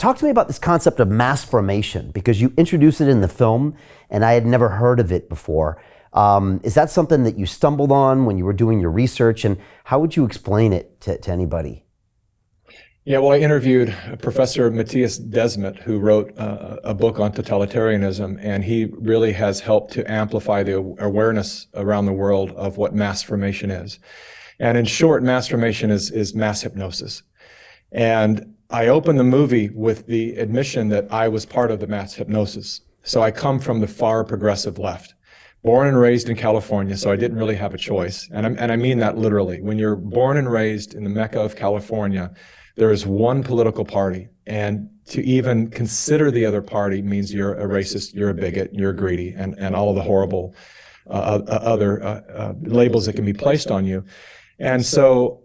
Talk to me about this concept of mass formation, because you introduced it in the film and I had never heard of it before. Is that something that you stumbled on when you were doing your research, and how would you explain it to anybody? Yeah, well, I interviewed Professor Matthias Desmet, who wrote a book on totalitarianism, and he really has helped to amplify the awareness around the world of what mass formation is. And in short, mass formation is mass hypnosis. And I opened the movie with the admission that I was part of the mass hypnosis. So I come from the far progressive left, born and raised in California, so I didn't really have a choice. And I mean that literally. When you're born and raised in the Mecca of California, there is one political party, and to even consider the other party means you're a racist, you're a bigot, you're greedy, and all of the horrible other labels that can be placed on you. And so,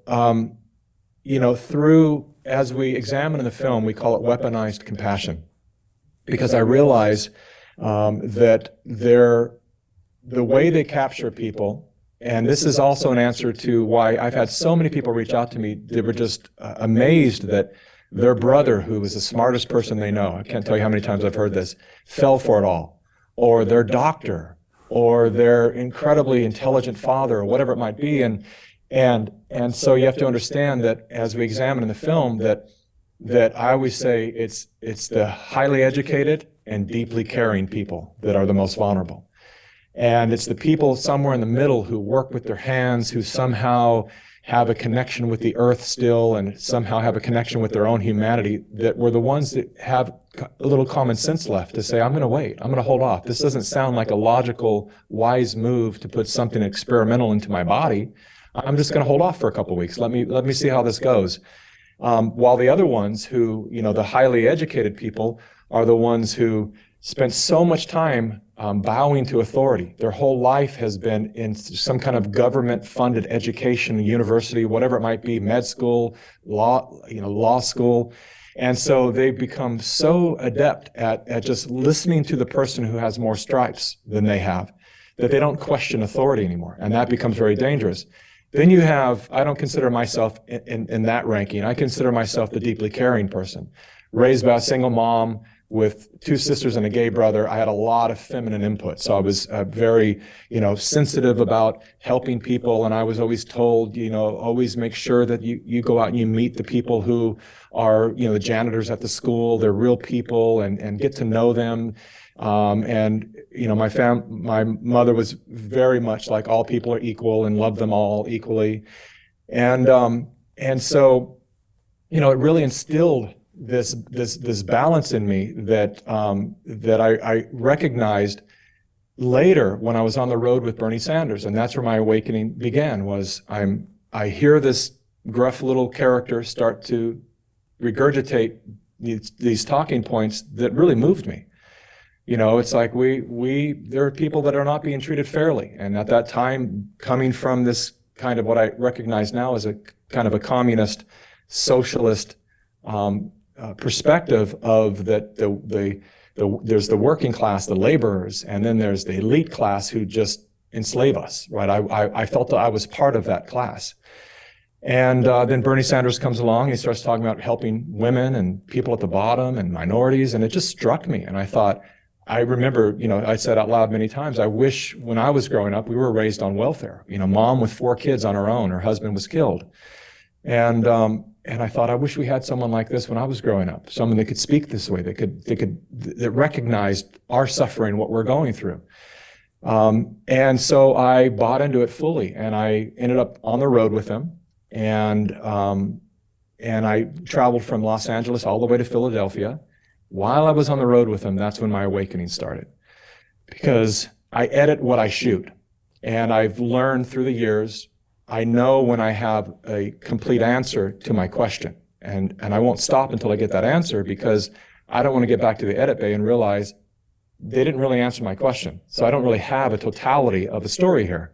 as we examine in the film, we call it weaponized compassion, because I realize that the way they capture people, and this is also an answer to why I've had so many people reach out to me. They were just amazed that their brother, who was the smartest person they know, I can't tell you how many times I've heard this, fell for it all, or their doctor, or their incredibly intelligent father, or whatever it might be. And so you have to understand that as we examine in the film, that I always say it's the highly educated and deeply caring people that are the most vulnerable. And it's the people somewhere in the middle who work with their hands, who somehow have a connection with the earth still, and somehow have a connection with their own humanity, that were the ones that have a little common sense left to say, I'm going to wait, I'm going to hold off. This doesn't sound like a logical, wise move to put something experimental into my body. I'm just going to hold off for a couple of weeks. Let me see how this goes. While the other ones who, the highly educated people are the ones who spent so much time bowing to authority. Their whole life has been in some kind of government-funded education, university, whatever it might be, med school, law school. And so they've become so adept at just listening to the person who has more stripes than they have, that they don't question authority anymore. And that becomes very dangerous. Then you have, I don't consider myself in that ranking. I consider myself the deeply caring person. Raised by a single mom with two sisters and a gay brother, I had a lot of feminine input. So I was very, sensitive about helping people. And I was always told, always make sure that you go out and you meet the people who are, the janitors at the school. They're real people, and get to know them. My mother was very much like all people are equal and loved them all equally. And so, it really instilled this balance in me that I recognized later when I was on the road with Bernie Sanders. And that's where my awakening began, was I hear this gruff little character start to regurgitate these talking points that really moved me. It's like there are people that are not being treated fairly. And at that time, coming from this kind of what I recognize now as a kind of a communist, socialist perspective of that there's the working class, the laborers, and then there's the elite class who just enslave us, right? I felt that I was part of that class. And then Bernie Sanders comes along, he starts talking about helping women and people at the bottom and minorities, and it just struck me. And I thought, I remember, I said out loud many times, I wish when I was growing up, we were raised on welfare. Mom with 4 kids on her own, her husband was killed. And I thought, I wish we had someone like this when I was growing up, someone that could speak this way, that recognized our suffering, what we're going through. And so I bought into it fully, and I ended up on the road with him. And I traveled from Los Angeles all the way to Philadelphia. While I was on the road with him, that's when my awakening started, because I edit what I shoot. And I've learned through the years, I know when I have a complete answer to my question, and I won't stop until I get that answer, because I don't want to get back to the edit bay and realize they didn't really answer my question. So I don't really have a totality of the story here.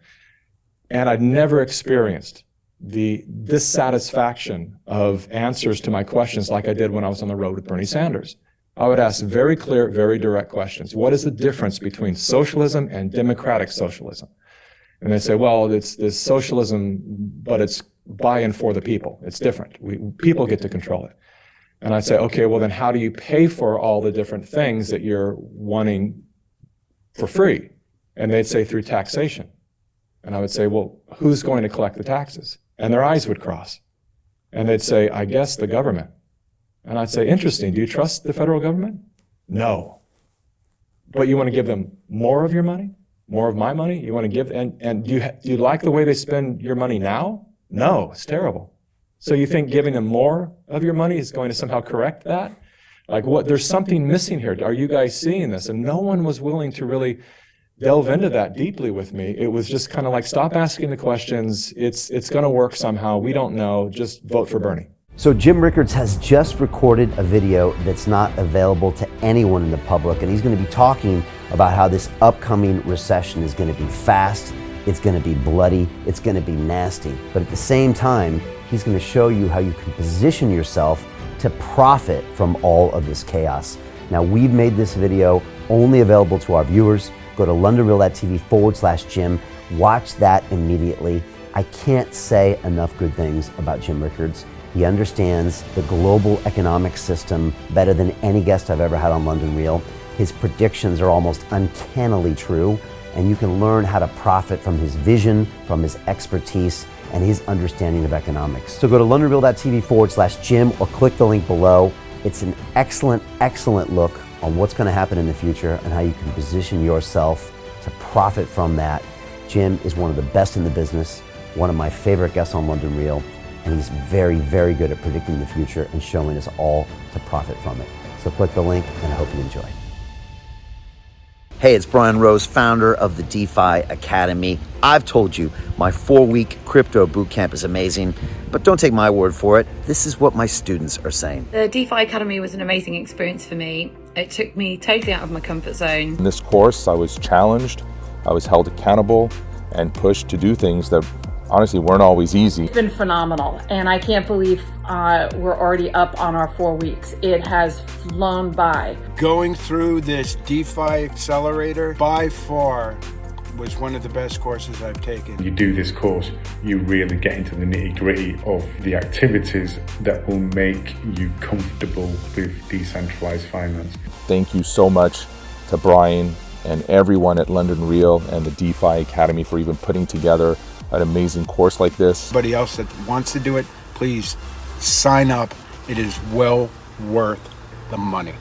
And I'd never experienced the dissatisfaction of answers to my questions like I did when I was on the road with Bernie Sanders. I would ask very clear, very direct questions. What is the difference between socialism and democratic socialism? And they say, well, it's socialism, but it's by and for the people. It's different. People get to control it. And I'd say, okay, well then how do you pay for all the different things that you're wanting for free? And they'd say through taxation. And I would say, well, who's going to collect the taxes? And their eyes would cross. And they'd say, I guess the government. And I'd say, interesting, do you trust the federal government? No. But you want to give them more of your money? More of my money? You want to give, and do you like the way they spend your money now? No, it's terrible. So you think giving them more of your money is going to somehow correct that? Like what, there's something missing here. Are you guys seeing this? And no one was willing to really delve into that deeply with me. It was just kind of like, stop asking the questions. It's going to work somehow. We don't know. Just vote for Bernie. So Jim Rickards has just recorded a video that's not available to anyone in the public, and he's going to be talking about how this upcoming recession is going to be fast, it's going to be bloody, it's going to be nasty. But at the same time, he's going to show you how you can position yourself to profit from all of this chaos. Now, we've made this video only available to our viewers. Go to londonreal.tv/Jim. Watch that immediately. I can't say enough good things about Jim Rickards. He understands the global economic system better than any guest I've ever had on London Real. His predictions are almost uncannily true, and you can learn how to profit from his vision, from his expertise, and his understanding of economics. So go to londonreal.tv/Jim or click the link below. It's an excellent, excellent look on what's going to happen in the future and how you can position yourself to profit from that. Jim is one of the best in the business, one of my favorite guests on London Real, and he's very, very good at predicting the future and showing us all to profit from it. So click the link, and I hope you enjoy. Hey, it's Brian Rose, founder of the DeFi Academy. I've told you my 4-week crypto bootcamp is amazing, but don't take my word for it. This is what my students are saying. The DeFi Academy was an amazing experience for me. It took me totally out of my comfort zone. In this course, I was challenged, I was held accountable, and pushed to do things that honestly weren't always easy. It's been phenomenal, and I can't believe we're already up on our 4 weeks. It has flown by. Going through this DeFi accelerator by far was one of the best courses I've taken. You do this course, you really get into the nitty-gritty of the activities that will make you comfortable with decentralized finance. Thank you so much to Brian and everyone at London Real and the DeFi Academy for even putting together an amazing course like this. Anybody else that wants to do it, please sign up. It is well worth the money.